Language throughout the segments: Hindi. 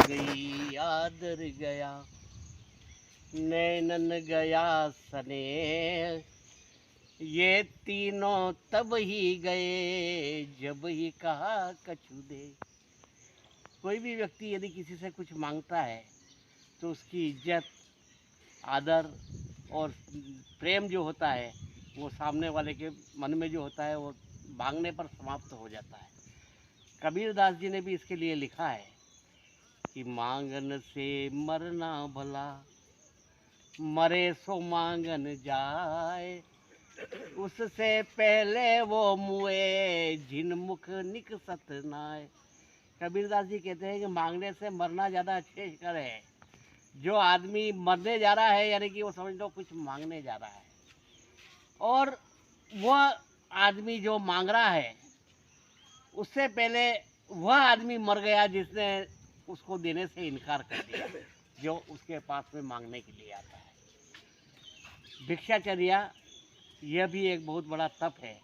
गई आदर गया, नैनन गया स्नेह, ये तीनों तब ही गए जब ही कहा कछु दे। कोई भी व्यक्ति यदि किसी से कुछ मांगता है तो उसकी इज्जत, आदर और प्रेम जो होता है वो सामने वाले के मन में जो होता है वो मांगने पर समाप्त हो जाता है। कबीरदास जी ने भी इसके लिए लिखा है कि मांगन से मरना भला, मरे सो मांगन जाए, उससे पहले वो मुए जिन मुख निकसत नाय। कबीरदास जी कहते हैं कि मांगने से मरना ज़्यादा अच्छेकर है। जो आदमी मरने जा रहा है यानी कि वो समझ लो कुछ मांगने जा रहा है, और वह आदमी जो मांग रहा है उससे पहले वह आदमी मर गया जिसने उसको देने से इनकार कर दिया, जो उसके पास में मांगने के लिए आता है। भिक्षाचर्या यह भी एक बहुत बड़ा तप है,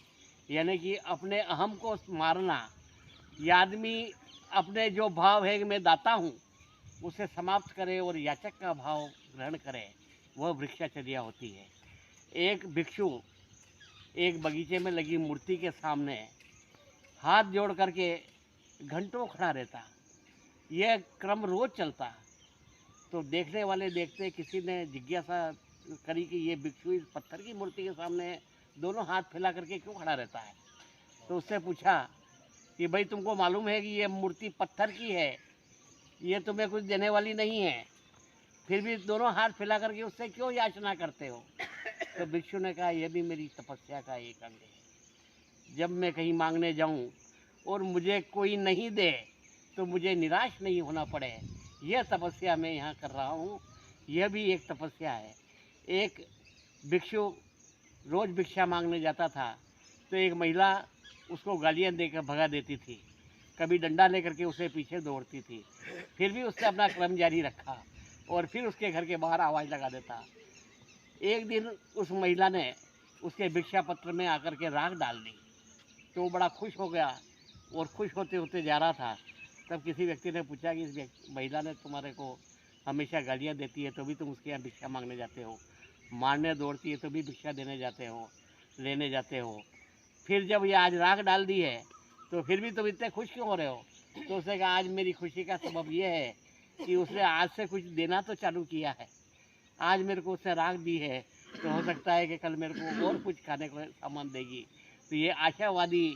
यानी कि अपने अहम को मारना। यह आदमी अपने जो भाव है कि मैं दाता हूँ उसे समाप्त करे और याचक का भाव ग्रहण करे, वह भिक्षाचर्या होती है। एक भिक्षु एक बगीचे में लगी मूर्ति के सामने हाथ जोड़ करके घंटों खड़ा रहता। यह क्रम रोज चलता, तो देखने वाले देखते किसी ने जिज्ञासा करी कि ये भिक्षु इस पत्थर की मूर्ति के सामने दोनों हाथ फैला करके क्यों खड़ा रहता है। तो उससे पूछा कि भाई तुमको मालूम है कि ये मूर्ति पत्थर की है, ये तुम्हें कुछ देने वाली नहीं है, फिर भी दोनों हाथ फैला करके उससे क्यों याचना करते हो। तो भिक्षु ने कहा यह भी मेरी तपस्या का एक अंग है। जब मैं कहीं मांगने जाऊं और मुझे कोई नहीं दे तो मुझे निराश नहीं होना पड़े, यह तपस्या मैं यहाँ कर रहा हूँ। यह भी एक तपस्या है। एक भिक्षु रोज़ भिक्षा मांगने जाता था तो एक महिला उसको गालियाँ देकर भगा देती थी, कभी डंडा लेकर के उसे पीछे दौड़ती थी, फिर भी उसने अपना क्रम जारी रखा और फिर उसके घर के बाहर आवाज़ लगा देता। एक दिन उस महिला ने उसके भिक्षा पत्र में आकर के राख डाल दी, तो वो बड़ा खुश हो गया और खुश होते होते जा रहा था। तब किसी व्यक्ति ने पूछा कि इस महिला ने तुम्हारे को हमेशा गालियाँ देती है तो भी तुम उसके यहाँ भिक्षा मांगने जाते हो, मारने दौड़ती है तो भी भिक्षा देने जाते हो, लेने जाते हो, फिर जब ये आज राख डाल दी है तो फिर भी तुम इतने खुश क्यों हो रहे हो। तो उसने कहा आज मेरी खुशी का सबब ये है कि उसने आज से कुछ देना तो चालू किया है, आज मेरे को उसने राख दी है तो हो सकता है कि कल मेरे को और कुछ खाने को सामान देगी। तो ये आशावादी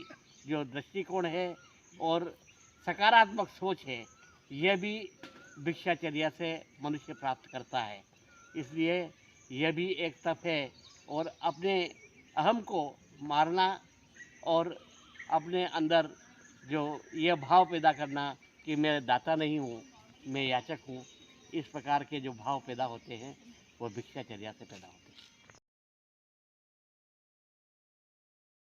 जो दृष्टिकोण है और सकारात्मक सोच है, यह भी भिक्षाचर्या से मनुष्य प्राप्त करता है। इसलिए यह भी एक तप है, और अपने अहम को मारना और अपने अंदर जो यह भाव पैदा करना कि मैं दाता नहीं हूँ, मैं याचक हूँ, इस प्रकार के जो भाव पैदा होते हैं वो भिक्षाचर्या से पैदा होते हैं।